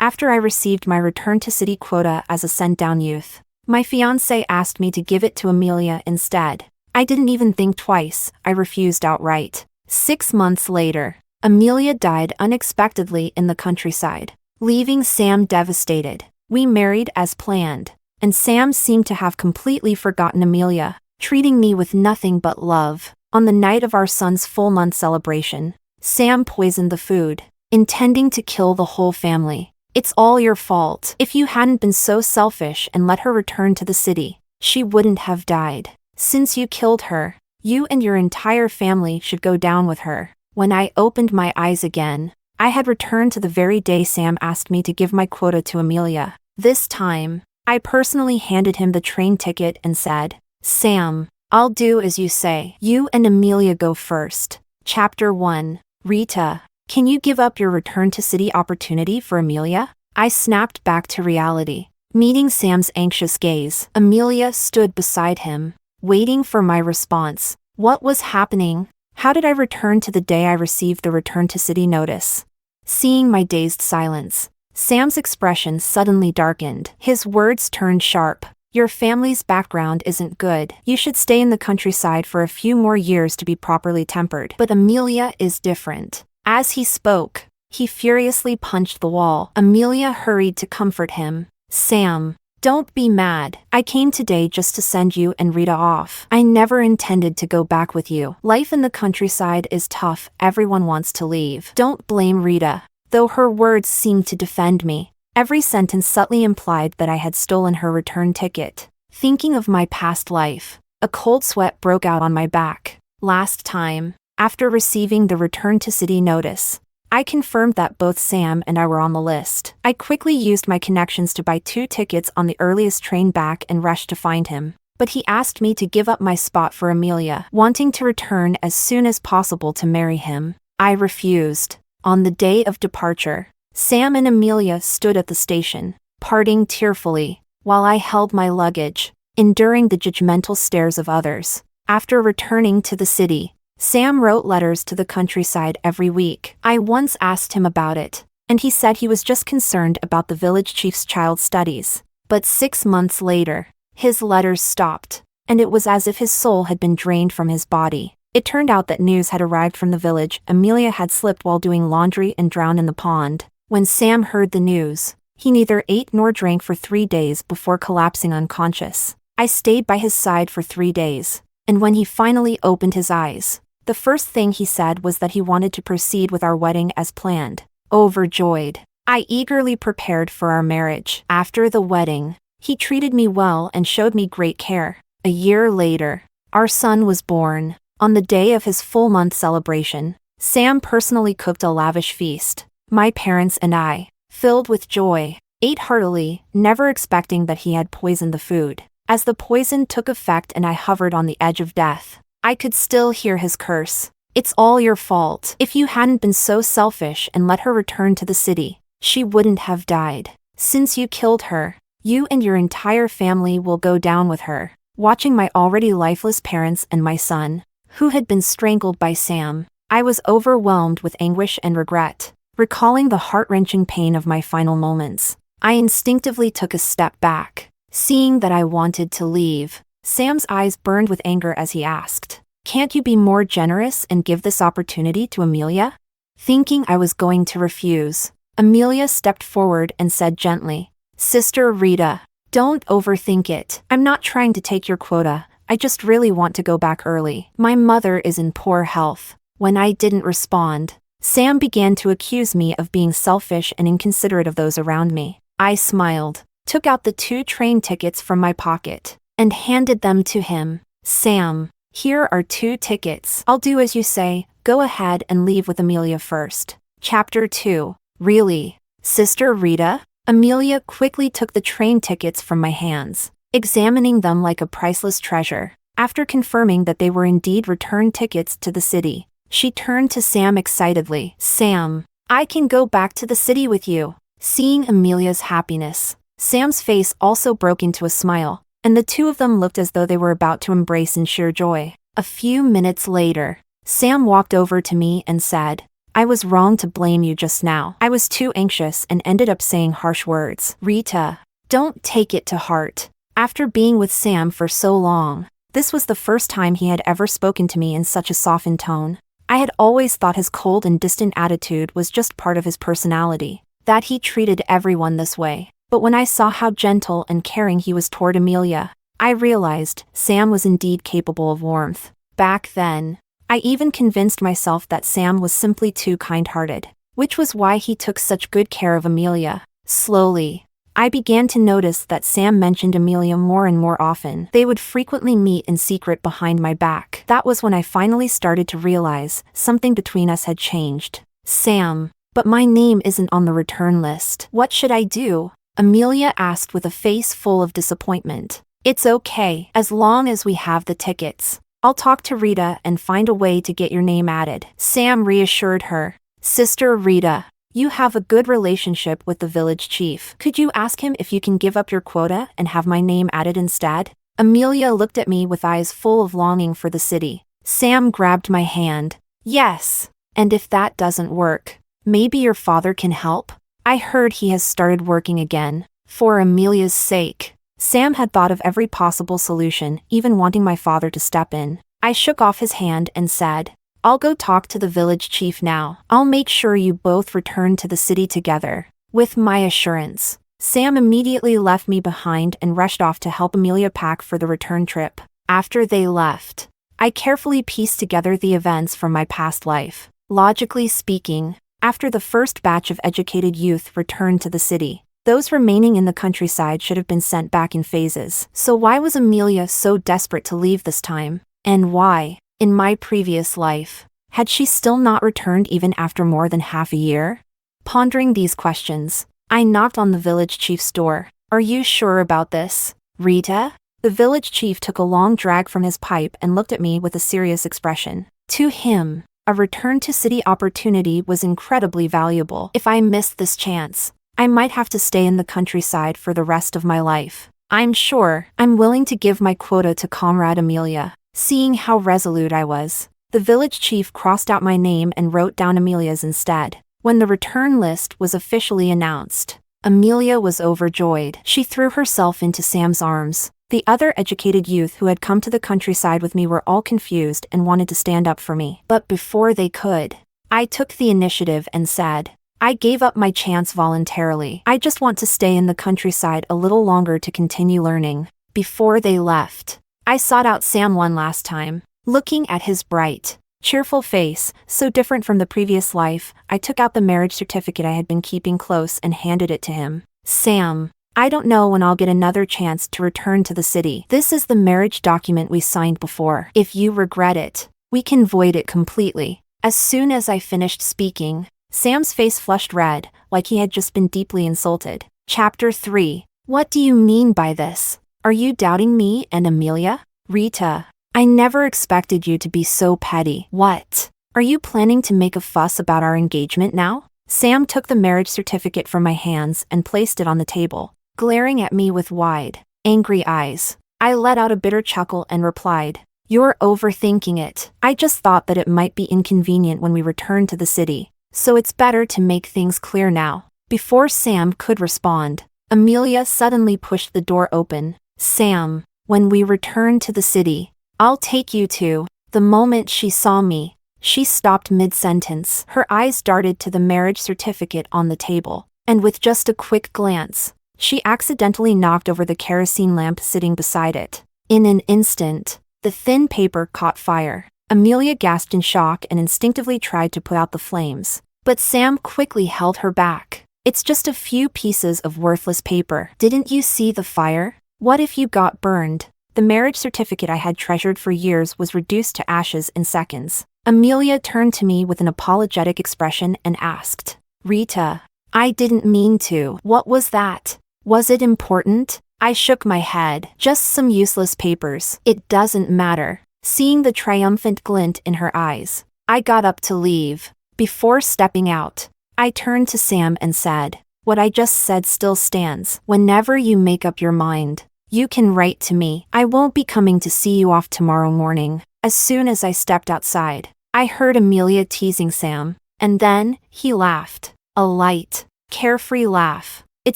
after I received my return to city quota as a sent-down youth. My fiancé asked me to give it to Amelia instead. I didn't even think twice, I refused outright. 6 months later, Amelia died unexpectedly in the countryside, leaving Sam devastated. We married as planned, and Sam seemed to have completely forgotten Amelia, treating me with nothing but love. On the night of our son's full-month celebration, Sam poisoned the food, intending to kill the whole family. It's all your fault. If you hadn't been so selfish and let her return to the city, she wouldn't have died. Since you killed her, you and your entire family should go down with her. When I opened my eyes again, I had returned to the very day Sam asked me to give my quota to Amelia. This time, I personally handed him the train ticket and said, "Sam, I'll do as you say. You and Amelia go first." Chapter 1. Rita, can you give up your return to city opportunity for Amelia? I snapped back to reality. Meeting Sam's anxious gaze, Amelia stood beside him, waiting for my response. What was happening? How did I return to the day I received the return to city notice? Seeing my dazed silence, Sam's expression suddenly darkened. His words turned sharp. Your family's background isn't good. You should stay in the countryside for a few more years to be properly tempered. But Amelia is different. As he spoke, he furiously punched the wall. Amelia hurried to comfort him. Sam, don't be mad. I came today just to send you and Rita off. I never intended to go back with you. Life in the countryside is tough. Everyone wants to leave. Don't blame Rita. Though her words seemed to defend me, every sentence subtly implied that I had stolen her return ticket. Thinking of my past life, a cold sweat broke out on my back. Last time, after receiving the return to city notice, I confirmed that both Sam and I were on the list. I quickly used my connections to buy 2 tickets on the earliest train back and rushed to find him. But he asked me to give up my spot for Amelia, wanting to return as soon as possible to marry him. I refused. On the day of departure, Sam and Amelia stood at the station, parting tearfully, while I held my luggage, enduring the judgmental stares of others. After returning to the city, Sam wrote letters to the countryside every week. I once asked him about it, and he said he was just concerned about the village chief's child studies. But 6 months later, his letters stopped, and it was as if his soul had been drained from his body. It turned out that news had arrived from the village. Amelia had slipped while doing laundry and drowned in the pond. When Sam heard the news, he neither ate nor drank for 3 days before collapsing unconscious. I stayed by his side for 3 days, and when he finally opened his eyes, the first thing he said was that he wanted to proceed with our wedding as planned. Overjoyed, I eagerly prepared for our marriage. After the wedding, he treated me well and showed me great care. A year later, our son was born. On the day of his full-month celebration, Sam personally cooked a lavish feast. My parents and I, filled with joy, ate heartily, never expecting that he had poisoned the food. As the poison took effect and I hovered on the edge of death, I could still hear his curse. It's all your fault. If you hadn't been so selfish and let her return to the city, she wouldn't have died. Since you killed her, you and your entire family will go down with her. Watching my already lifeless parents and my son, who had been strangled by Sam, I was overwhelmed with anguish and regret. Recalling the heart-wrenching pain of my final moments, I instinctively took a step back. Seeing that I wanted to leave, Sam's eyes burned with anger as he asked, "Can't you be more generous and give this opportunity to Amelia?" Thinking I was going to refuse, Amelia stepped forward and said gently, "Sister Rita, don't overthink it. I'm not trying to take your quota. I just really want to go back early. My mother is in poor health." When I didn't respond, Sam began to accuse me of being selfish and inconsiderate of those around me. I smiled, took out the 2 train tickets from my pocket, and handed them to him. "Sam, here are 2 tickets. I'll do as you say. Go ahead and leave with Amelia first." Chapter 2. Really? Sister Rita? Amelia quickly took the train tickets from my hands, examining them like a priceless treasure. After confirming that they were indeed return tickets to the city, she turned to Sam excitedly. "Sam, I can go back to the city with you." Seeing Amelia's happiness, Sam's face also broke into a smile, and the 2 of them looked as though they were about to embrace in sheer joy. A few minutes later, Sam walked over to me and said, I was wrong to blame you just now. I was too anxious and ended up saying harsh words. Rita, don't take it to heart. After being with Sam for so long, this was the first time he had ever spoken to me in such a softened tone. I had always thought his cold and distant attitude was just part of his personality, that he treated everyone this way. But when I saw how gentle and caring he was toward Amelia, I realized Sam was indeed capable of warmth. Back then, I even convinced myself that Sam was simply too kind-hearted, which was why he took such good care of Amelia. Slowly, I began to notice that Sam mentioned Amelia more and more often. They would frequently meet in secret behind my back. That was when I finally started to realize something between us had changed. Sam, but my name isn't on the return list. What should I do? Amelia asked with a face full of disappointment. It's okay, as long as we have the tickets. I'll talk to Rita and find a way to get your name added. Sam reassured her. Sister Rita, you have a good relationship with the village chief. Could you ask him if you can give up your quota and have my name added instead? Amelia looked at me with eyes full of longing for the city. Sam grabbed my hand. Yes, and if that doesn't work, maybe your father can help? I heard he has started working again. For Amelia's sake. Sam had thought of every possible solution, even wanting my father to step in. I shook off his hand and said, I'll go talk to the village chief now. I'll make sure you both return to the city together. With my assurance, Sam immediately left me behind and rushed off to help Amelia pack for the return trip. After they left, I carefully pieced together the events from my past life. Logically speaking, after the first batch of educated youth returned to the city, those remaining in the countryside should have been sent back in phases. So why was Amelia so desperate to leave this time? And why, in my previous life, had she still not returned even after more than half a year? Pondering these questions, I knocked on the village chief's door. Are you sure about this, Rita? The village chief took a long drag from his pipe and looked at me with a serious expression. To him, a return to city opportunity was incredibly valuable. If I missed this chance, I might have to stay in the countryside for the rest of my life. I'm sure I'm willing to give my quota to Comrade Amelia. Seeing how resolute I was, the village chief crossed out my name and wrote down Amelia's instead. When the return list was officially announced, Amelia was overjoyed. She threw herself into Sam's arms. The other educated youth who had come to the countryside with me were all confused and wanted to stand up for me. But before they could, I took the initiative and said, I gave up my chance voluntarily. I just want to stay in the countryside a little longer to continue learning. Before they left, I sought out Sam one last time. Looking at his bright, cheerful face, so different from the previous life, I took out the marriage certificate I had been keeping close and handed it to him. Sam, I don't know when I'll get another chance to return to the city. This is the marriage document we signed before. If you regret it, we can void it completely. As soon as I finished speaking, Sam's face flushed red, like he had just been deeply insulted. Chapter 3. What do you mean by this? Are you doubting me and Amelia? Rita, I never expected you to be so petty. What? Are you planning to make a fuss about our engagement now? Sam took the marriage certificate from my hands and placed it on the table, glaring at me with wide, angry eyes. I let out a bitter chuckle and replied, You're overthinking it. I just thought that it might be inconvenient when we return to the city. So it's better to make things clear now. Before Sam could respond, Amelia suddenly pushed the door open. Sam, when we return to the city, I'll take you to. The moment she saw me, she stopped mid-sentence. Her eyes darted to the marriage certificate on the table, and with just a quick glance, she accidentally knocked over the kerosene lamp sitting beside it. In an instant, the thin paper caught fire. Amelia gasped in shock and instinctively tried to put out the flames. But Sam quickly held her back. It's just a few pieces of worthless paper. Didn't you see the fire? What if you got burned? The marriage certificate I had treasured for years was reduced to ashes in seconds. Amelia turned to me with an apologetic expression and asked, Rita, I didn't mean to. What was that? Was it important? I shook my head. Just some useless papers. It doesn't matter. Seeing the triumphant glint in her eyes, I got up to leave. Before stepping out, I turned to Sam and said, What I just said still stands. Whenever you make up your mind, you can write to me. I won't be coming to see you off tomorrow morning. As soon as I stepped outside, I heard Amelia teasing Sam. And then, he laughed. A light, carefree laugh. It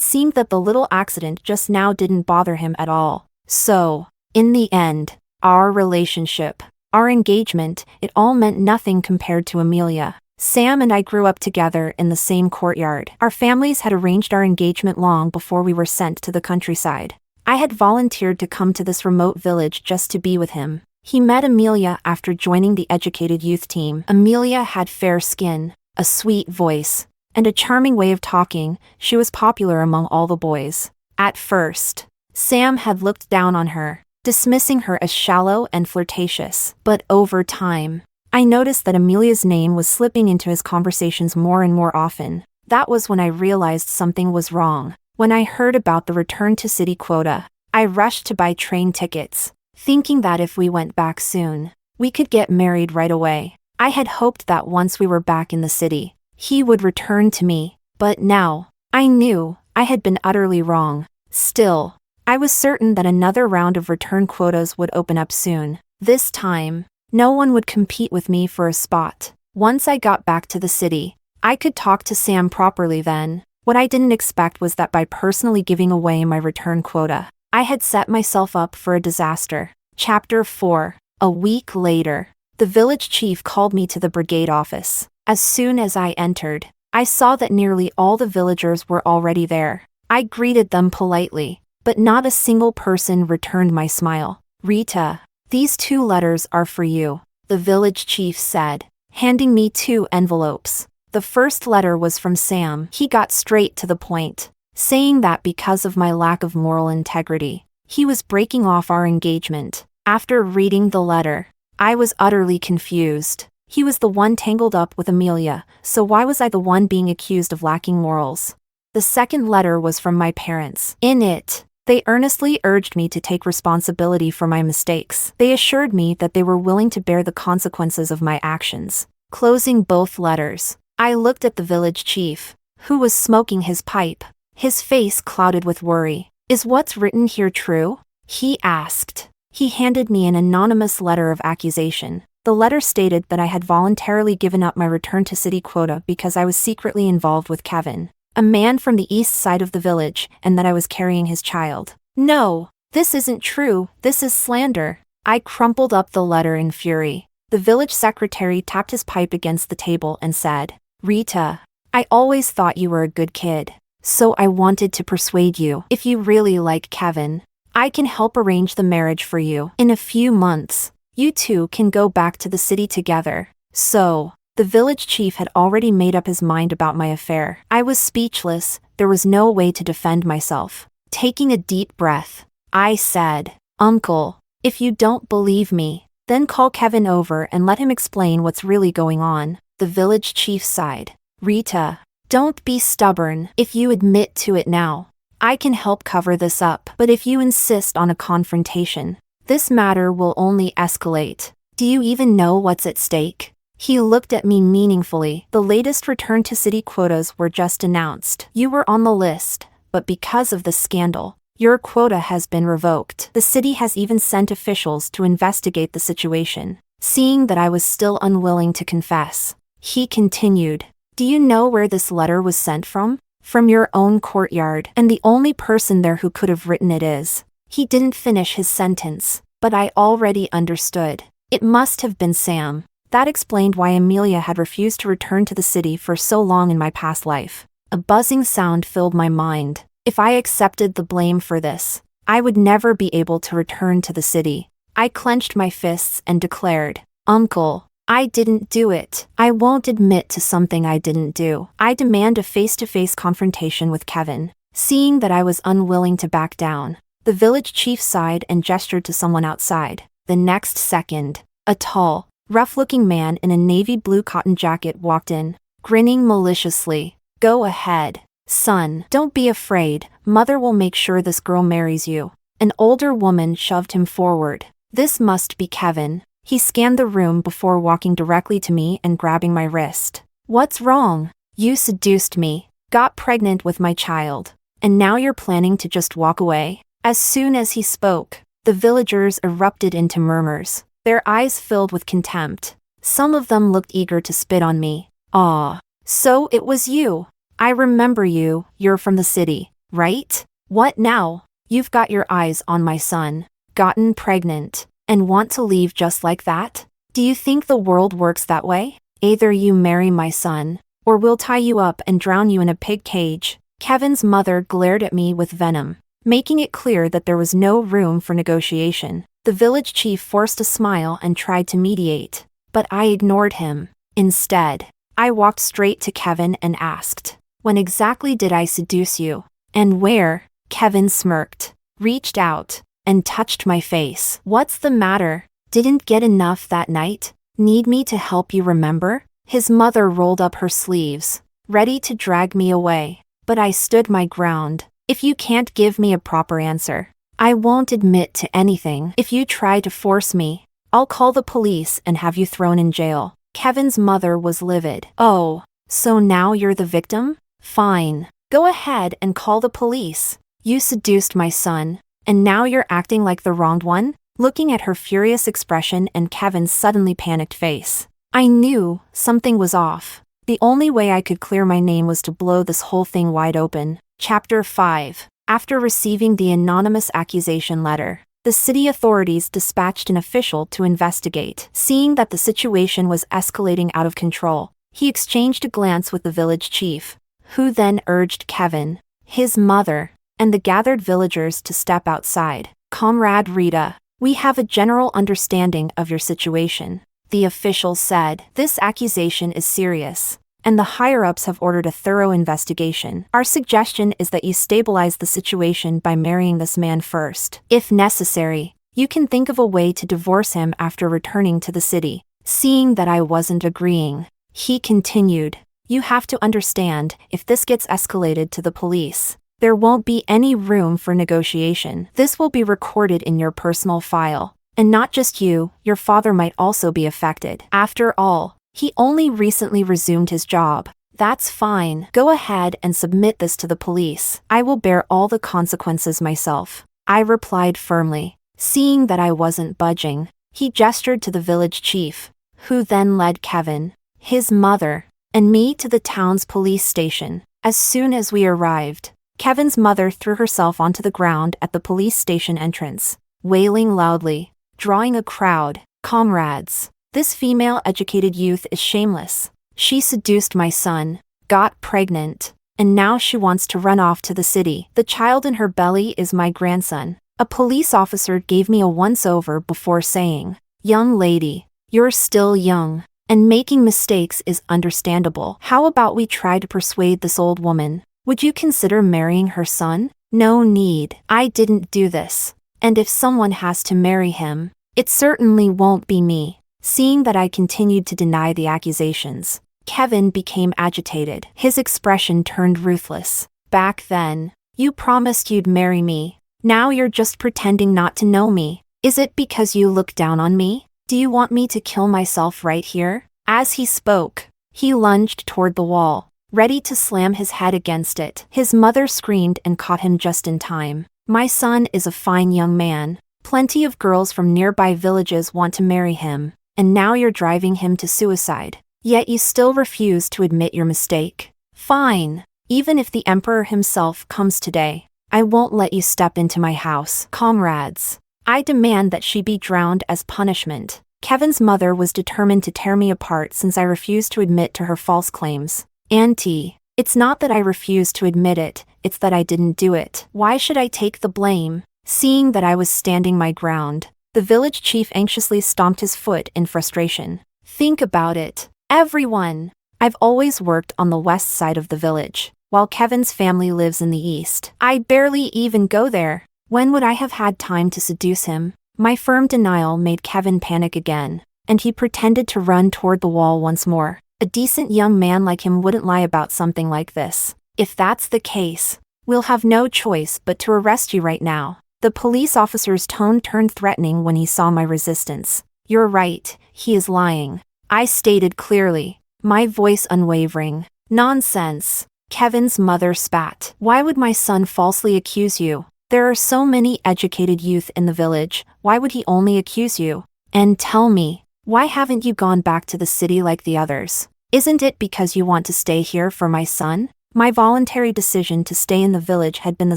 seemed that the little accident just now didn't bother him at all. So, in the end, our relationship, our engagement, it all meant nothing compared to Amelia. Sam and I grew up together in the same courtyard. Our families had arranged our engagement long before we were sent to the countryside. I had volunteered to come to this remote village just to be with him. He met Amelia after joining the educated youth team. Amelia had fair skin, a sweet voice, and a charming way of talking. She was popular among all the boys. At first, Sam had looked down on her, dismissing her as shallow and flirtatious. But over time, I noticed that Amelia's name was slipping into his conversations more and more often. That was when I realized something was wrong. When I heard about the return to city quota, I rushed to buy train tickets, thinking that if we went back soon, we could get married right away. I had hoped that once we were back in the city, he would return to me. But now, I knew I had been utterly wrong. Still, I was certain that another round of return quotas would open up soon. This time, no one would compete with me for a spot. Once I got back to the city, I could talk to Sam properly then. What I didn't expect was that by personally giving away my return quota, I had set myself up for a disaster. Chapter 4. A week later, the village chief called me to the brigade office. As soon as I entered, I saw that nearly all the villagers were already there. I greeted them politely, but not a single person returned my smile. "Rita, these 2 letters are for you," the village chief said, handing me 2 envelopes. The first letter was from Sam. He got straight to the point, saying that because of my lack of moral integrity, he was breaking off our engagement. After reading the letter, I was utterly confused. He was the one tangled up with Amelia, so why was I the one being accused of lacking morals? The second letter was from my parents. In it, they earnestly urged me to take responsibility for my mistakes. They assured me that they were willing to bear the consequences of my actions. Closing both letters, I looked at the village chief, who was smoking his pipe, his face clouded with worry. "Is what's written here true?" he asked. He handed me an anonymous letter of accusation. The letter stated that I had voluntarily given up my return to city quota because I was secretly involved with Kevin, a man from the east side of the village, and that I was carrying his child. "No, this isn't true, this is slander." I crumpled up the letter in fury. The village secretary tapped his pipe against the table and said, "Rita, I always thought you were a good kid, so I wanted to persuade you. If you really like Kevin, I can help arrange the marriage for you. In a few months, you 2 can go back to the city together." So, the village chief had already made up his mind about my affair. I was speechless. There was no way to defend myself. Taking a deep breath, I said, "Uncle, if you don't believe me, then call Kevin over and let him explain what's really going on." The village chief sighed. "Rita, don't be stubborn. If you admit to it now, I can help cover this up. But if you insist on a confrontation, this matter will only escalate. Do you even know what's at stake?" He looked at me meaningfully. "The latest return to city quotas were just announced. You were on the list, but because of the scandal, your quota has been revoked. The city has even sent officials to investigate the situation." Seeing that I was still unwilling to confess, he continued, "Do you know where this letter was sent from? From your own courtyard, and the only person there who could have written it is..." He didn't finish his sentence, but I already understood. It must have been Sam. That explained why Amelia had refused to return to the city for so long in my past life. A buzzing sound filled my mind. If I accepted the blame for this, I would never be able to return to the city. I clenched my fists and declared, "Uncle, I didn't do it. I won't admit to something I didn't do. I demand a face-to-face confrontation with Kevin." Seeing that I was unwilling to back down, the village chief sighed and gestured to someone outside. The next second, a tall, rough-looking man in a navy blue cotton jacket walked in, grinning maliciously. "Go ahead, son. Don't be afraid. Mother will make sure this girl marries you." An older woman shoved him forward. "This must be Kevin." He scanned the room before walking directly to me and grabbing my wrist. "What's wrong? You seduced me, got pregnant with my child, and now you're planning to just walk away?" As soon as he spoke, the villagers erupted into murmurs, their eyes filled with contempt. Some of them looked eager to spit on me, Ah, so it was you. I remember you, you're from the city, right? What now? You've got your eyes on my son, gotten pregnant, and want to leave just like that? Do you think the world works that way? Either you marry my son, or we'll tie you up and drown you in a pig cage. Kevin's mother glared at me with venom, making it clear that there was no room for negotiation. The village chief forced a smile and tried to mediate, but I ignored him. Instead, I walked straight to Kevin and asked, "When exactly did I seduce you? And where?" Kevin smirked, reached out, and touched my face. "What's the matter? Didn't get enough that night? Need me to help you remember?" His mother rolled up her sleeves, ready to drag me away, but I stood my ground. "If you can't give me a proper answer, I won't admit to anything. If you try to force me, I'll call the police and have you thrown in jail." Kevin's mother was livid. "Oh, so now you're the victim? Fine. Go ahead and call the police. You seduced my son, and now you're acting like the wronged one?" Looking at her furious expression and Kevin's suddenly panicked face, I knew something was off. The only way I could clear my name was to blow this whole thing wide open. Chapter 5. After receiving the anonymous accusation letter, the city authorities dispatched an official to investigate. Seeing that the situation was escalating out of control, he exchanged a glance with the village chief, who then urged Kevin, his mother, and the gathered villagers to step outside. "Comrade Rita, we have a general understanding of your situation," the official said. "This accusation is serious, and the higher-ups have ordered a thorough investigation. Our suggestion is that you stabilize the situation by marrying this man first. If necessary, you can think of a way to divorce him after returning to the city." Seeing that I wasn't agreeing, he continued, "You have to understand, if this gets escalated to the police, there won't be any room for negotiation. This will be recorded in your personal file. And not just you, your father might also be affected. After all, he only recently resumed his job." "That's fine. Go ahead and submit this to the police. I will bear all the consequences myself," I replied firmly. Seeing that I wasn't budging, he gestured to the village chief, who then led Kevin, his mother, and me to the town's police station. As soon as we arrived, Kevin's mother threw herself onto the ground at the police station entrance, wailing loudly, drawing a crowd. "Comrades, this female-educated youth is shameless. She seduced my son, got pregnant, and now she wants to run off to the city. The child in her belly is my grandson." A police officer gave me a once-over before saying, "Young lady, you're still young, and making mistakes is understandable. How about we try to persuade this old woman? Would you consider marrying her son?" "No need. I didn't do this. And if someone has to marry him, it certainly won't be me." Seeing that I continued to deny the accusations, Kevin became agitated. His expression turned ruthless. "Back then, you promised you'd marry me. Now you're just pretending not to know me. Is it because you look down on me? Do you want me to kill myself right here?" As he spoke, he lunged toward the wall, ready to slam his head against it. His mother screamed and caught him just in time. "My son is a fine young man. Plenty of girls from nearby villages want to marry him, and now you're driving him to suicide. Yet you still refuse to admit your mistake. Fine. Even if the emperor himself comes today, I won't let you step into my house." "Comrades, I demand that she be drowned as punishment." Kevin's mother was determined to tear me apart since I refused to admit to her false claims. "Auntie, it's not that I refused to admit it, it's that I didn't do it. Why should I take the blame?" Seeing that I was standing my ground, the village chief anxiously stomped his foot in frustration. "Think about it, everyone. I've always worked on the west side of the village, while Kevin's family lives in the east. I barely even go there. When would I have had time to seduce him?" My firm denial made Kevin panic again, and he pretended to run toward the wall once more. A decent young man like him wouldn't lie about something like this. "If that's the case, we'll have no choice but to arrest you right now." The police officer's tone turned threatening when he saw my resistance. "You're right, he is lying," I stated clearly, my voice unwavering. "Nonsense." Kevin's mother spat. "Why would my son falsely accuse you? There are so many educated youth in the village, why would he only accuse you? And tell me, why haven't you gone back to the city like the others? Isn't it because you want to stay here for my son? My voluntary decision to stay in the village had been the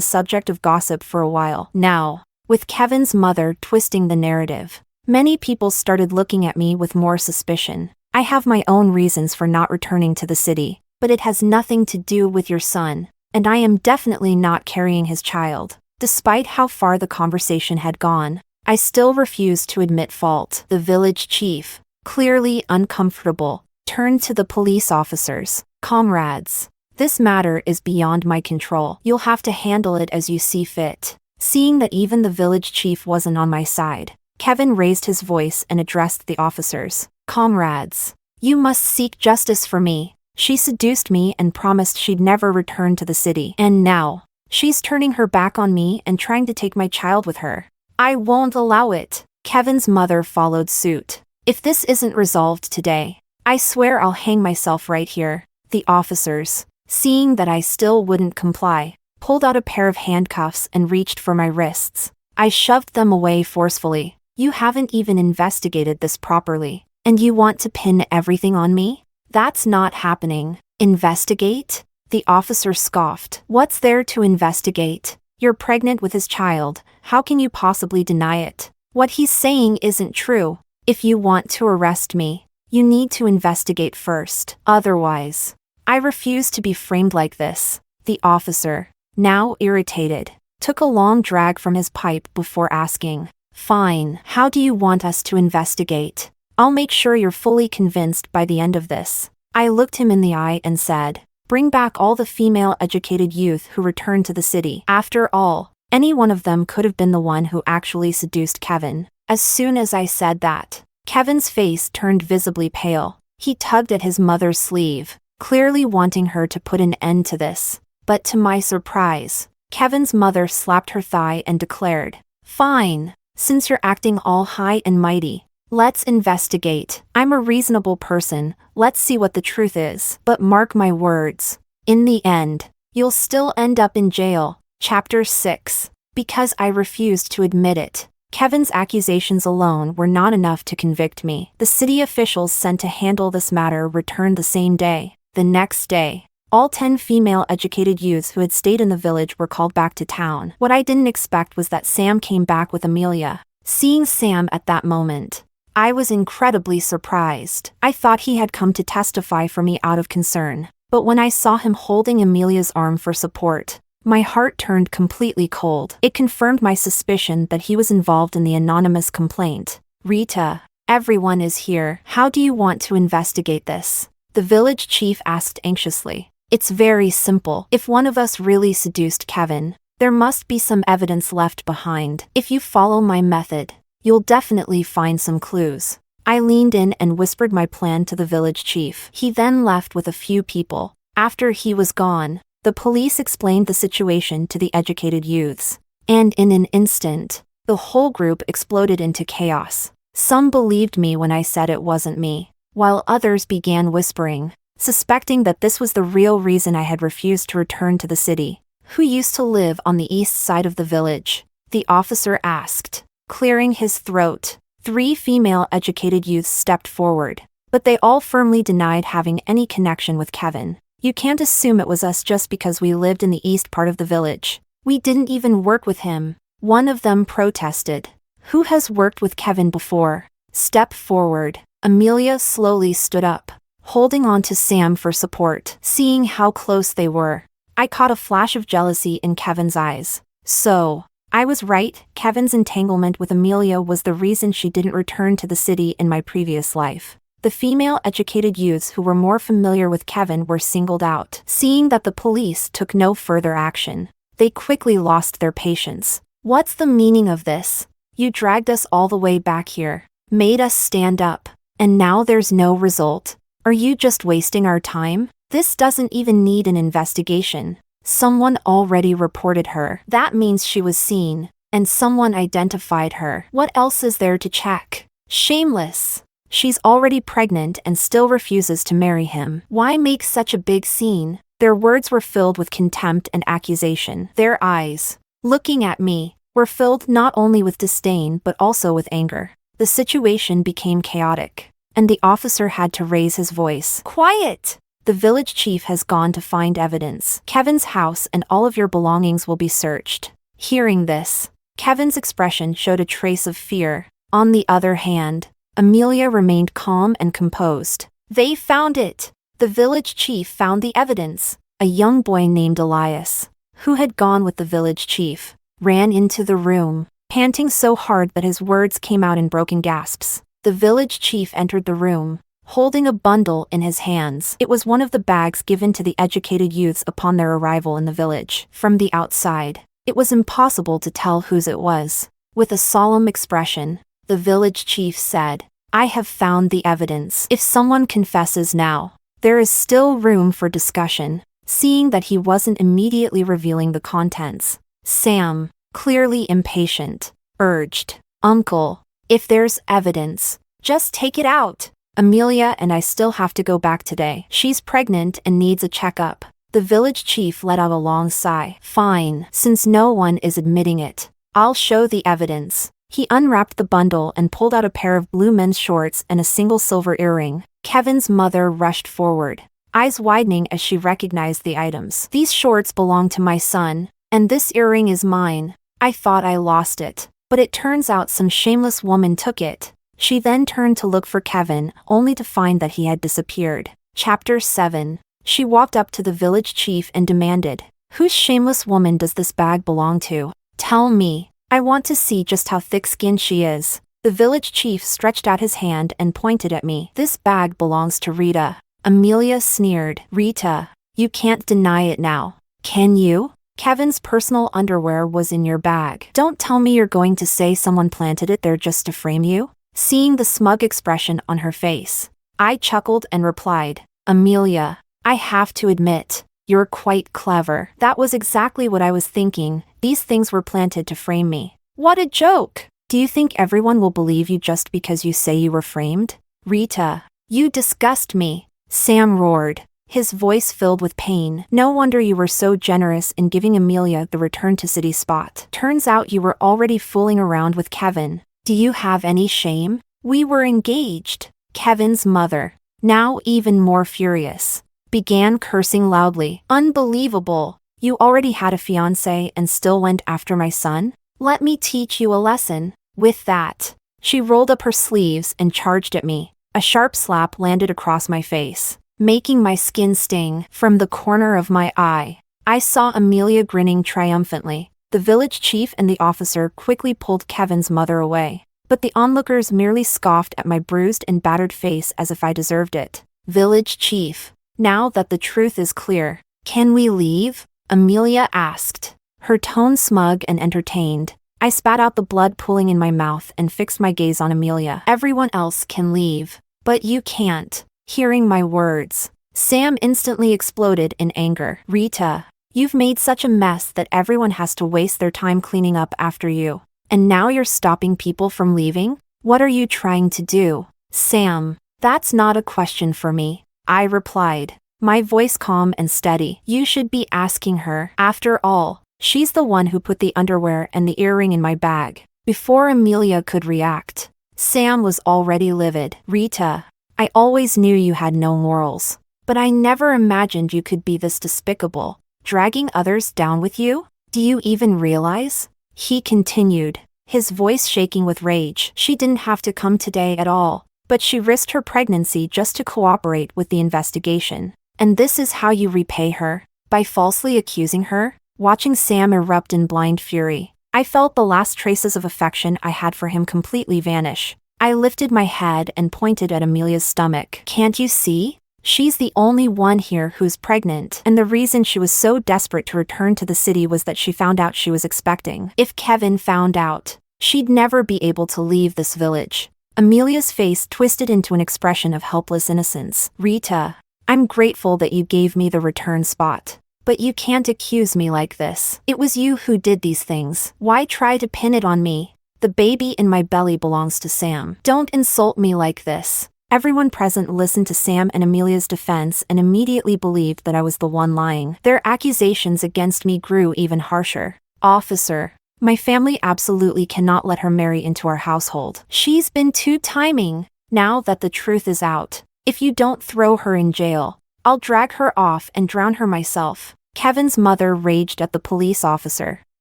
subject of gossip for a while now, with Kevin's mother twisting the narrative. Many people started looking at me with more suspicion. I have my own reasons for not returning to the city, but it has nothing to do with your son, and I am definitely not carrying his child. Despite how far the conversation had gone, I still refused to admit fault. The village chief, clearly uncomfortable, turned to the police officers. Comrades, this matter is beyond my control. You'll have to handle it as you see fit. Seeing that even the village chief wasn't on my side, Kevin raised his voice and addressed the officers. Comrades, you must seek justice for me. She seduced me and promised she'd never return to the city. And now, she's turning her back on me and trying to take my child with her. I won't allow it. Kevin's mother followed suit. If this isn't resolved today, I swear I'll hang myself right here. The officers, seeing that I still wouldn't comply, pulled out a pair of handcuffs and reached for my wrists. I shoved them away forcefully. You haven't even investigated this properly, and you want to pin everything on me? That's not happening. Investigate? The officer scoffed. What's there to investigate? You're pregnant with his child. How can you possibly deny it? What he's saying isn't true. If you want to arrest me, you need to investigate first. Otherwise, I refuse to be framed like this. The officer, now irritated, took a long drag from his pipe before asking, Fine, how do you want us to investigate? I'll make sure you're fully convinced by the end of this. I looked him in the eye and said, Bring back all the female educated youth who returned to the city. After all, any one of them could have been the one who actually seduced Kevin. As soon as I said that, Kevin's face turned visibly pale. He tugged at his mother's sleeve, clearly wanting her to put an end to this. But to my surprise, Kevin's mother slapped her thigh and declared, Fine, since you're acting all high and mighty, let's investigate. I'm a reasonable person, let's see what the truth is. But mark my words, in the end, you'll still end up in jail. Chapter 6. Because I refused to admit it. Kevin's accusations alone were not enough to convict me. The city officials sent to handle this matter returned the same day. The next day, all 10 female educated youths who had stayed in the village were called back to town. What I didn't expect was that Sam came back with Amelia. Seeing Sam at that moment, I was incredibly surprised. I thought he had come to testify for me out of concern, but when I saw him holding Amelia's arm for support, my heart turned completely cold. It confirmed my suspicion that he was involved in the anonymous complaint. Rita, everyone is here. How do you want to investigate this? The village chief asked anxiously. It's very simple. If one of us really seduced Kevin, there must be some evidence left behind. If you follow my method, you'll definitely find some clues. I leaned in and whispered my plan to the village chief. He then left with a few people. After he was gone, the police explained the situation to the educated youths, and in an instant, the whole group exploded into chaos. Some believed me when I said it wasn't me, while others began whispering, suspecting that this was the real reason I had refused to return to the city. Who used to live on the east side of the village? The officer asked, clearing his throat. 3 female educated youths stepped forward, but they all firmly denied having any connection with Kevin. You can't assume it was us just because we lived in the east part of the village. We didn't even work with him. One of them protested. Who has worked with Kevin before? Step forward. Amelia slowly stood up, holding on to Sam for support. Seeing how close they were, I caught a flash of jealousy in Kevin's eyes. So, I was right. Kevin's entanglement with Amelia was the reason she didn't return to the city in my previous life. The female educated youths who were more familiar with Kevin were singled out. Seeing that the police took no further action, they quickly lost their patience. What's the meaning of this? You dragged us all the way back here, made us stand up, and now there's no result. Are you just wasting our time? This doesn't even need an investigation. Someone already reported her. That means she was seen, and someone identified her. What else is there to check? Shameless. She's already pregnant and still refuses to marry him. Why make such a big scene? Their words were filled with contempt and accusation. Their eyes, looking at me, were filled not only with disdain but also with anger. The situation became chaotic. and the officer had to raise his voice. Quiet! The village chief has gone to find evidence. Kevin's house and all of your belongings will be searched. Hearing this, Kevin's expression showed a trace of fear. On the other hand, Amelia remained calm and composed. They found it! The village chief found the evidence. A young boy named Elias, who had gone with the village chief, ran into the room, panting so hard that his words came out in broken gasps. The village chief entered the room, holding a bundle in his hands. It was one of the bags given to the educated youths upon their arrival in the village. From the outside, it was impossible to tell whose it was. With a solemn expression, the village chief said, I have found the evidence. If someone confesses now, there is still room for discussion. Seeing that he wasn't immediately revealing the contents, Sam, clearly impatient, urged, Uncle, if there's evidence, just take it out. Amelia and I still have to go back today. She's pregnant and needs a checkup. The village chief let out a long sigh. Fine, since no one is admitting it, I'll show the evidence. He unwrapped the bundle and pulled out a pair of blue men's shorts and a single silver earring. Kevin's mother rushed forward, eyes widening as she recognized the items. These shorts belong to my son, and this earring is mine. I thought I lost it, but it turns out some shameless woman took it. She then turned to look for Kevin, only to find that he had disappeared. Chapter 7. She walked up to the village chief and demanded, Whose shameless woman does this bag belong to? Tell me. I want to see just how thick-skinned she is. The village chief stretched out his hand and pointed at me. This bag belongs to Rita. Amelia sneered. Rita, you can't deny it now. Can you? Kevin's personal underwear was in your bag. Don't tell me you're going to say someone planted it there just to frame you? Seeing the smug expression on her face, I chuckled and replied, Amelia, I have to admit, you're quite clever. That was exactly what I was thinking. These things were planted to frame me. What a joke! Do you think everyone will believe you just because you say you were framed? Rita, you disgust me. Sam roared, his voice filled with pain. No wonder you were so generous in giving Amelia the return to city spot. Turns out you were already fooling around with Kevin. Do you have any shame? We were engaged. Kevin's mother, now even more furious, began cursing loudly. Unbelievable. You already had a fiancé and still went after my son? Let me teach you a lesson. With that, she rolled up her sleeves and charged at me. A sharp slap landed across my face, making my skin sting. From the corner of my eye, I saw Amelia grinning triumphantly. The village chief and the officer quickly pulled Kevin's mother away, but the onlookers merely scoffed at my bruised and battered face as if I deserved it. Village chief, now that the truth is clear, can we leave? Amelia asked, her tone smug and entertained. I spat out the blood pooling in my mouth and fixed my gaze on Amelia. Everyone else can leave, but you can't. Hearing my words, Sam instantly exploded in anger. Rita, you've made such a mess that everyone has to waste their time cleaning up after you. And now you're stopping people from leaving? What are you trying to do? Sam, that's not a question for me, I replied, my voice calm and steady. You should be asking her. After all, she's the one who put the underwear and the earring in my bag. Before Amelia could react, Sam was already livid. Rita, I always knew you had no morals, but I never imagined you could be this despicable, dragging others down with you? Do you even realize? He continued, his voice shaking with rage. She didn't have to come today at all, but she risked her pregnancy just to cooperate with the investigation. And this is how you repay her? By falsely accusing her? Watching Sam erupt in blind fury, I felt the last traces of affection I had for him completely vanish. I lifted my head and pointed at Amelia's stomach. Can't you see? She's the only one here who's pregnant, and the reason she was so desperate to return to the city was that she found out she was expecting. If Kevin found out, she'd never be able to leave this village. Amelia's face twisted into an expression of helpless innocence. Rita, I'm grateful that you gave me the return spot, but you can't accuse me like this. It was you who did these things. Why try to pin it on me? The baby in my belly belongs to Sam. Don't insult me like this. Everyone present listened to Sam and Amelia's defense and immediately believed that I was the one lying. Their accusations against me grew even harsher. Officer, my family absolutely cannot let her marry into our household. She's been two-timing. Now that the truth is out, if you don't throw her in jail, I'll drag her off and drown her myself. Kevin's mother raged at the police officer,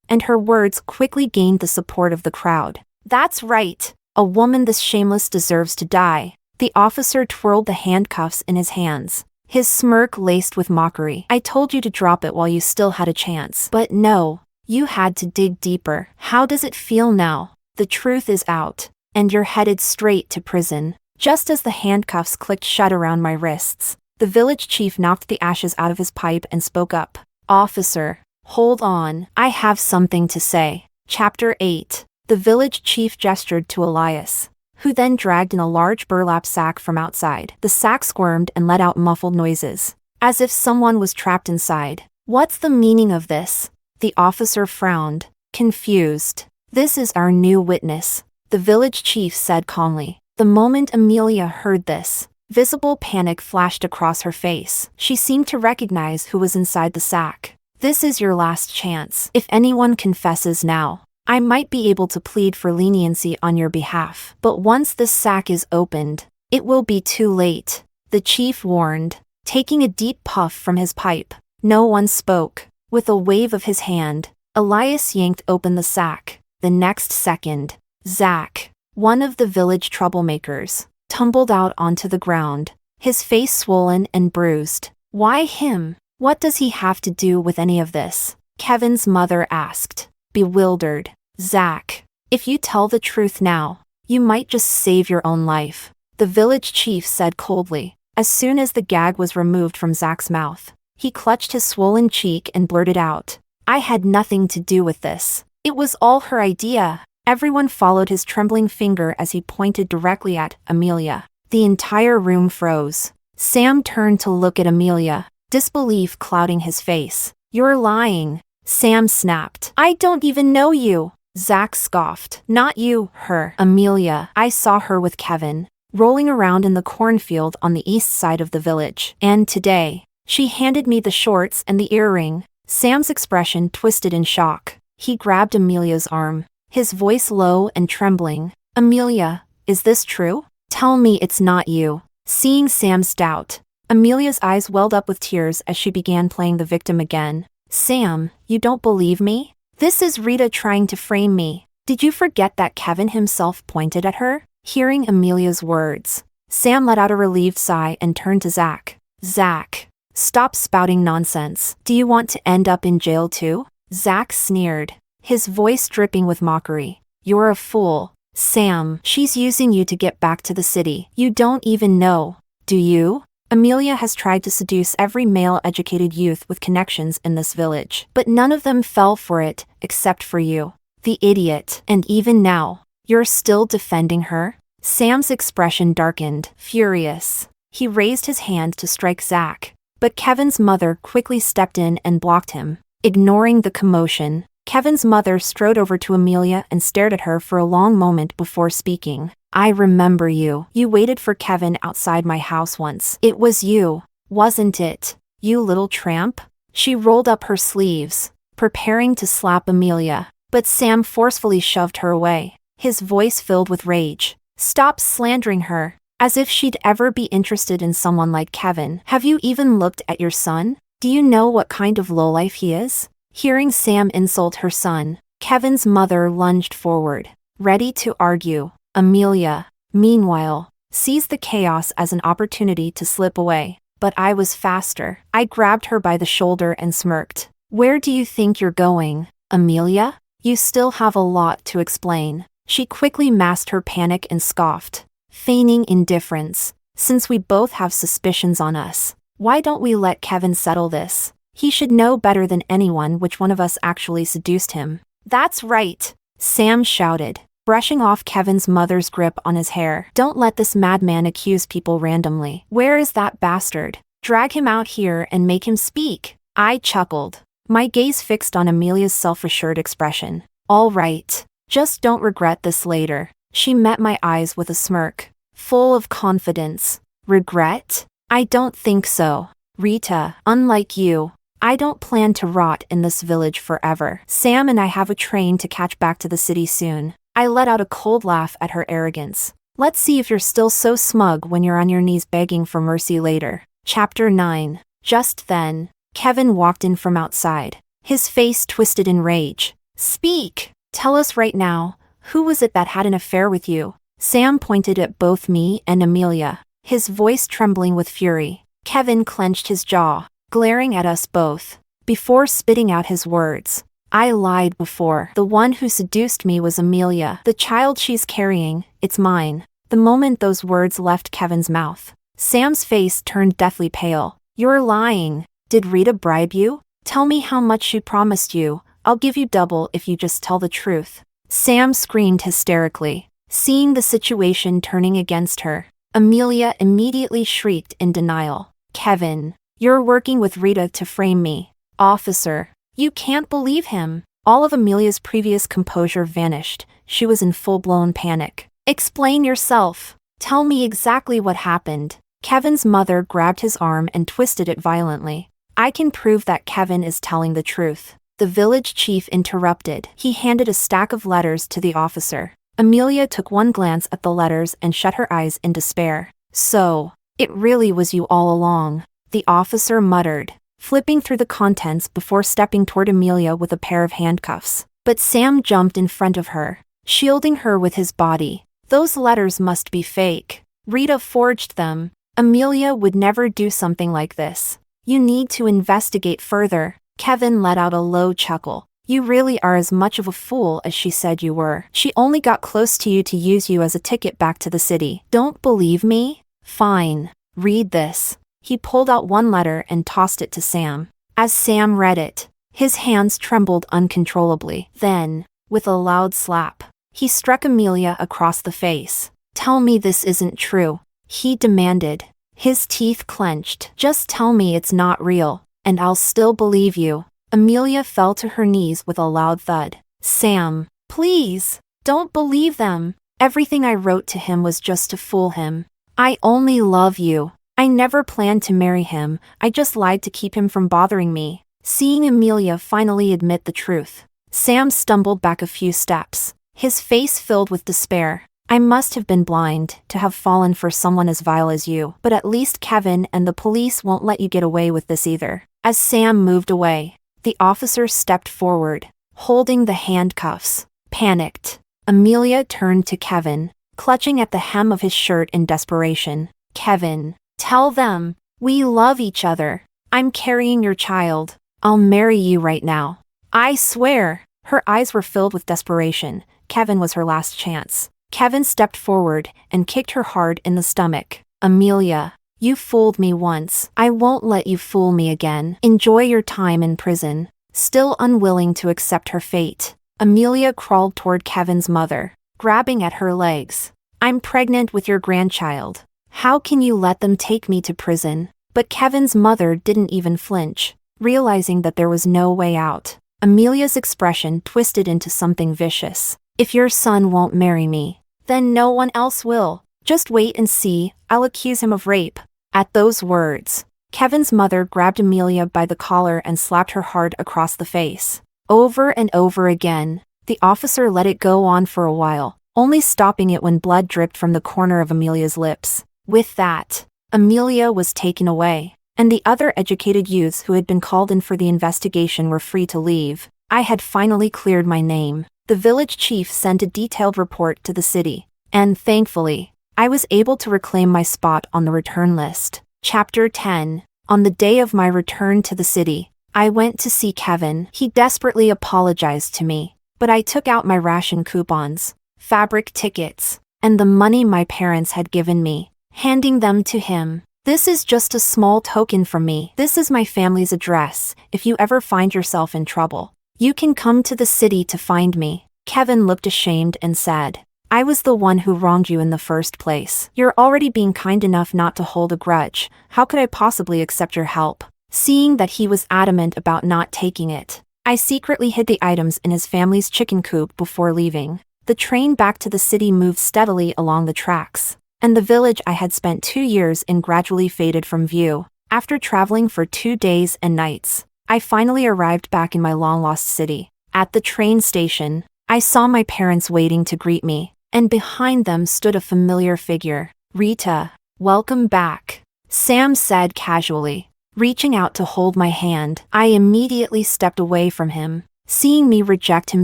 and her words quickly gained the support of the crowd. That's right. A woman this shameless deserves to die. The officer twirled the handcuffs in his hands, his smirk laced with mockery. I told you to drop it while you still had a chance. But no, you had to dig deeper. How does it feel now? The truth is out, and you're headed straight to prison. Just as the handcuffs clicked shut around my wrists, the village chief knocked the ashes out of his pipe and spoke up. Officer, hold on. I have something to say. Chapter 8. The village chief gestured to Elias, who then dragged in a large burlap sack from outside. The sack squirmed and let out muffled noises, as if someone was trapped inside. What's the meaning of this? The officer frowned, confused. This is our new witness, the village chief said calmly. The moment Amelia heard this, visible panic flashed across her face. She seemed to recognize who was inside the sack. This is your last chance. If anyone confesses now, I might be able to plead for leniency on your behalf. But once this sack is opened, it will be too late, the chief warned, taking a deep puff from his pipe. No one spoke. With a wave of his hand, Elias yanked open the sack. The next second, Zach, one of the village troublemakers, tumbled out onto the ground, his face swollen and bruised. Why him? What does he have to do with any of this? Kevin's mother asked, bewildered. Zach, if you tell the truth now, you might just save your own life, the village chief said coldly. As soon as the gag was removed from Zach's mouth, he clutched his swollen cheek and blurted out, I had nothing to do with this. It was all her idea. Everyone followed his trembling finger as he pointed directly at Amelia. The entire room froze. Sam turned to look at Amelia, disbelief clouding his face. You're lying, Sam snapped. I don't even know you. Zach scoffed. Not you, her. Amelia. I saw her with Kevin, rolling around in the cornfield on the east side of the village. And today, she handed me the shorts and the earring. Sam's expression twisted in shock. He grabbed Amelia's arm, his voice low and trembling. Amelia, is this true? Tell me it's not you. Seeing Sam's doubt, Amelia's eyes welled up with tears as she began playing the victim again. Sam, you don't believe me? This is Rita trying to frame me. Did you forget that Kevin himself pointed at her? Hearing Amelia's words, Sam let out a relieved sigh and turned to Zach. Zach, stop spouting nonsense. Do you want to end up in jail too? Zach sneered, his voice dripping with mockery. You're a fool. Sam, she's using you to get back to the city. You don't even know, do you? Amelia has tried to seduce every male-educated youth with connections in this village, but none of them fell for it, except for you. The idiot. And even now, you're still defending her? Sam's expression darkened, furious. He raised his hand to strike Zach, but Kevin's mother quickly stepped in and blocked him. Ignoring the commotion, Kevin's mother strode over to Amelia and stared at her for a long moment before speaking. I remember you. You waited for Kevin outside my house once. It was you, wasn't it? You little tramp? She rolled up her sleeves, preparing to slap Amelia, but Sam forcefully shoved her away, his voice filled with rage. Stop slandering her, as if she'd ever be interested in someone like Kevin. Have you even looked at your son? Do you know what kind of lowlife he is? Hearing Sam insult her son, Kevin's mother lunged forward, ready to argue. Amelia, meanwhile, seized the chaos as an opportunity to slip away. But I was faster. I grabbed her by the shoulder and smirked. Where do you think you're going, Amelia? You still have a lot to explain. She quickly masked her panic and scoffed, feigning indifference. Since we both have suspicions on us, why don't we let Kevin settle this? He should know better than anyone which one of us actually seduced him. That's right, Sam shouted, brushing off Kevin's mother's grip on his hair. Don't let this madman accuse people randomly. Where is that bastard? Drag him out here and make him speak. I chuckled, my gaze fixed on Amelia's self-assured expression. All right, just don't regret this later. She met my eyes with a smirk, full of confidence. Regret? I don't think so. Rita, unlike you, I don't plan to rot in this village forever. Sam and I have a train to catch back to the city soon. I let out a cold laugh at her arrogance. Let's see if you're still so smug when you're on your knees begging for mercy later. Chapter 9. Just then, Kevin walked in from outside, his face twisted in rage. Speak! Tell us right now, who was it that had an affair with you? Sam pointed at both me and Amelia, his voice trembling with fury. Kevin clenched his jaw, glaring at us both, before spitting out his words. I lied before. The one who seduced me was Amelia. The child she's carrying, it's mine. The moment those words left Kevin's mouth, Sam's face turned deathly pale. You're lying. Did Rita bribe you? Tell me how much she promised you. I'll give you double if you just tell the truth. Sam screamed hysterically, seeing the situation turning against her. Amelia immediately shrieked in denial. Kevin, you're working with Rita to frame me. Officer, you can't believe him. All of Amelia's previous composure vanished. She was in full-blown panic. Explain yourself. Tell me exactly what happened. Kevin's mother grabbed his arm and twisted it violently. I can prove that Kevin is telling the truth. The village chief interrupted. He handed a stack of letters to the officer. Amelia took one glance at the letters and shut her eyes in despair. So, it really was you all along, the officer muttered, flipping through the contents before stepping toward Amelia with a pair of handcuffs. But Sam jumped in front of her, shielding her with his body. Those letters must be fake. Rita forged them. Amelia would never do something like this. You need to investigate further. Kevin let out a low chuckle. You really are as much of a fool as she said you were. She only got close to you to use you as a ticket back to the city. Don't believe me? Fine. Read this. He pulled out one letter and tossed it to Sam. As Sam read it, his hands trembled uncontrollably. Then, with a loud slap, he struck Amelia across the face. Tell me this isn't true, he demanded, his teeth clenched. Just tell me it's not real, and I'll still believe you. Amelia fell to her knees with a loud thud. Sam, please, don't believe them. Everything I wrote to him was just to fool him. I only love you. I never planned to marry him, I just lied to keep him from bothering me. Seeing Amelia finally admit the truth, Sam stumbled back a few steps, his face filled with despair. I must have been blind to have fallen for someone as vile as you, but at least Kevin and the police won't let you get away with this either. As Sam moved away, the officer stepped forward, holding the handcuffs. Panicked, Amelia turned to Kevin, clutching at the hem of his shirt in desperation. Kevin, tell them, we love each other. I'm carrying your child. I'll marry you right now. I swear. Her eyes were filled with desperation. Kevin was her last chance. Kevin stepped forward and kicked her hard in the stomach. Amelia, you fooled me once. I won't let you fool me again. Enjoy your time in prison. Still unwilling to accept her fate, Amelia crawled toward Kevin's mother, grabbing at her legs. I'm pregnant with your grandchild. How can you let them take me to prison? But Kevin's mother didn't even flinch, realizing that there was no way out. Amelia's expression twisted into something vicious. If your son won't marry me, then no one else will. Just wait and see, I'll accuse him of rape. At those words, Kevin's mother grabbed Amelia by the collar and slapped her hard across the face. Over and over again, the officer let it go on for a while, only stopping it when blood dripped from the corner of Amelia's lips. With that, Amelia was taken away, and the other educated youths who had been called in for the investigation were free to leave. I had finally cleared my name. The village chief sent a detailed report to the city, and thankfully, I was able to reclaim my spot on the return list. Chapter 10. On the day of my return to the city, I went to see Kevin. He desperately apologized to me, but I took out my ration coupons, fabric tickets, and the money my parents had given me, handing them to him. This is just a small token from me. This is my family's address. If you ever find yourself in trouble, you can come to the city to find me. Kevin looked ashamed and said, I was the one who wronged you in the first place. You're already being kind enough not to hold a grudge. How could I possibly accept your help? Seeing that he was adamant about not taking it, I secretly hid the items in his family's chicken coop before leaving. The train back to the city moved steadily along the tracks, and the village I had spent 2 years in gradually faded from view. After traveling for 2 days and nights, I finally arrived back in my long-lost city. At the train station, I saw my parents waiting to greet me. and behind them stood a familiar figure. "Rita, welcome back," Sam said casually, reaching out to hold my hand. I immediately stepped away from him, seeing me reject him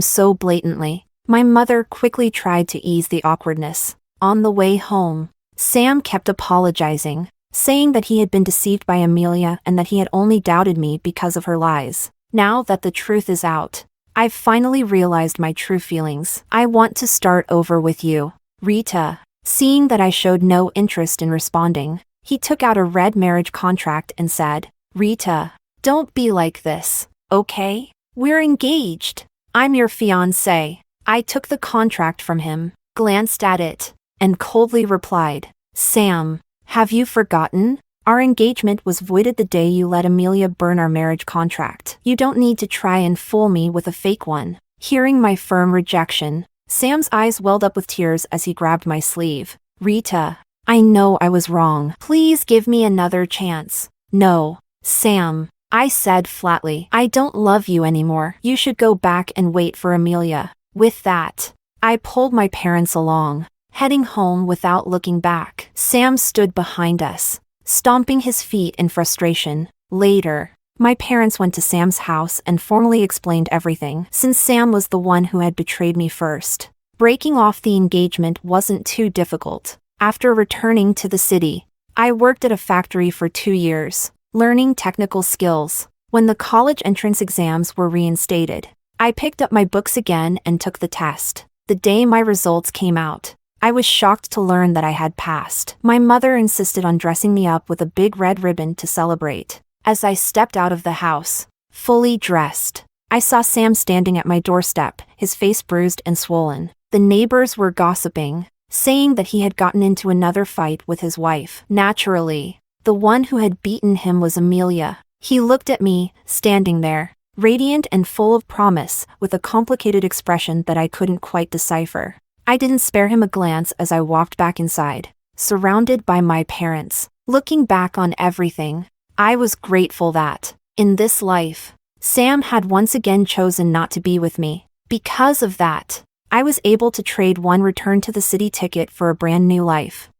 so blatantly. My mother quickly tried to ease the awkwardness. On the way home, Sam kept apologizing, saying that he had been deceived by Amelia and that he had only doubted me because of her lies. Now that the truth is out, I've finally realized my true feelings. "I want to start over with you, Rita." Seeing that I showed no interest in responding, he took out a red marriage contract and said, "Rita, don't be like this, okay? We're engaged. I'm your fiancé." I took the contract from him, glanced at it, and coldly replied, "Sam, have you forgotten? Our engagement was voided the day you let Amelia burn our marriage contract. You don't need to try and fool me with a fake one." Hearing my firm rejection, Sam's eyes welled up with tears as he grabbed my sleeve. "Rita, I know I was wrong. Please give me another chance." "No, Sam," I said flatly. "I don't love you anymore. You should go back and wait for Amelia." With that, I pulled my parents along, heading home without looking back. Sam stood behind us, stomping his feet in frustration. Later, my parents went to Sam's house and formally explained everything, since Sam was the one who had betrayed me first. Breaking off the engagement wasn't too difficult. After returning to the city, I worked at a factory for 2 years, learning technical skills. When the college entrance exams were reinstated, I picked up my books again and took the test. The day my results came out, I was shocked to learn that I had passed. My mother insisted on dressing me up with a big red ribbon to celebrate. As I stepped out of the house, fully dressed, I saw Sam standing at my doorstep, his face bruised and swollen. The neighbors were gossiping, saying that he had gotten into another fight with his wife. Naturally, the one who had beaten him was Amelia. He looked at me, standing there, radiant and full of promise, with a complicated expression that I couldn't quite decipher. I didn't spare him a glance as I walked back inside, surrounded by my parents. Looking back on everything, I was grateful that, in this life, Sam had once again chosen not to be with me. Because of that, I was able to trade one return to the city ticket for a brand new life.